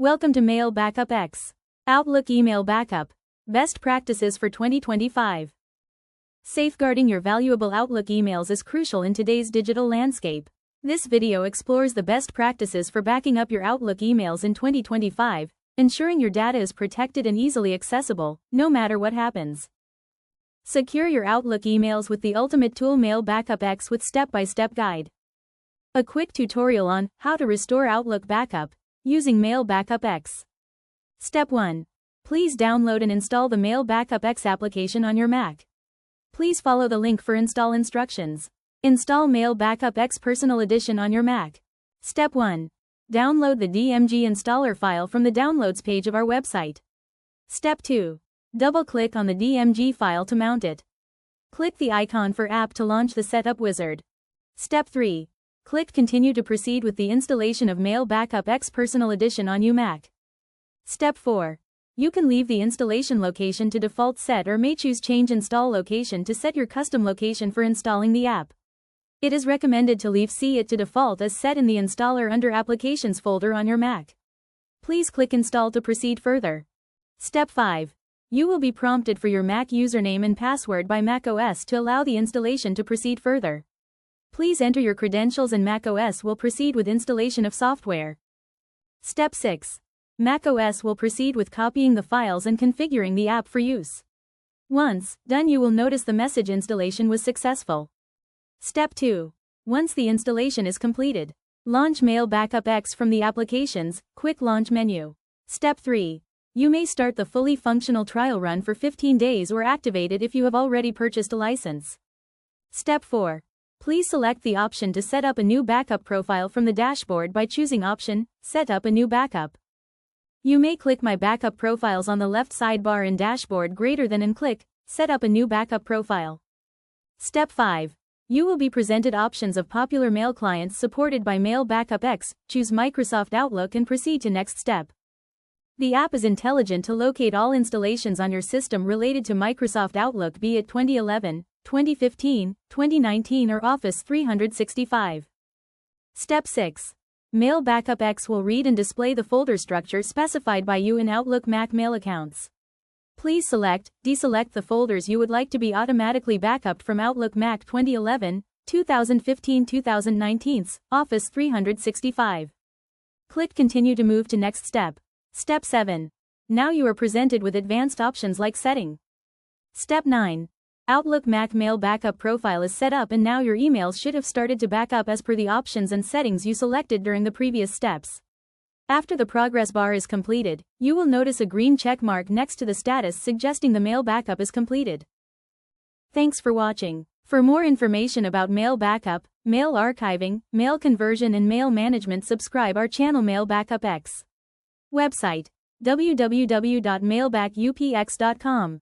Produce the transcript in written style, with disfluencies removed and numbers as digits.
Welcome to Mail Backup X. Outlook Email Backup. Best Practices for 2025. Safeguarding your valuable Outlook emails is crucial in today's digital landscape. This video explores the best practices for backing up your Outlook emails in 2025, ensuring your data is protected and easily accessible, no matter what happens. Secure your Outlook emails with the ultimate tool Mail Backup X with step-by-step guide. A quick tutorial on how to restore Outlook backup using Mail Backup X. Step 1. Please download and install the Mail Backup X application on your Mac. Please follow the link for install instructions. Install Mail Backup X Personal Edition on your Mac. Step 1. Download the DMG installer file from the Downloads page of our website. Step 2. Double-click on the DMG file to mount it. Click the icon for app to launch the setup wizard. Step 3. Click Continue to proceed with the installation of Mail Backup X Personal Edition on your Mac. Step 4. You can leave the installation location to default set or may choose Change Install Location to set your custom location for installing the app. It is recommended to leave it to default as set in the Installer under Applications folder on your Mac. Please click Install to proceed further. Step 5. You will be prompted for your Mac username and password by macOS to allow the installation to proceed further. Please enter your credentials and macOS will proceed with installation of software. Step 6. macOS will proceed with copying the files and configuring the app for use. Once done, you will notice the message installation was successful. Step 2. Once the installation is completed, launch Mail Backup X from the Applications Quick Launch menu. Step 3. You may start the fully functional trial run for 15 days or activate it if you have already purchased a license. Step 4. Please select the option to set up a new backup profile from the dashboard by choosing option, Set up a new backup. You may click My Backup Profiles on the left sidebar in Dashboard greater than and click, Set up a new backup profile. Step 5. You will be presented options of popular mail clients supported by Mail Backup X, choose Microsoft Outlook and proceed to next step. The app is intelligent to locate all installations on your system related to Microsoft Outlook, be it 2011, 2015, 2019 or Office 365. Step 6. Mail Backup X will read and display the folder structure specified by you in Outlook Mac mail accounts. Please deselect the folders you would like to be automatically backupped from Outlook Mac 2011, 2015, 2019, Office 365. Click Continue to move to next step. Step 7. Now you are presented with advanced options like setting. Step 9. Outlook Mac Mail Backup Profile is set up and now your emails should have started to back up as per the options and settings you selected during the previous steps. After the progress bar is completed, you will notice a green check mark next to the status suggesting the mail backup is completed. Thanks for watching. For more information about mail backup, mail archiving, mail conversion and mail management, subscribe our channel Mail Backup X. Website: www.mailbackupx.com.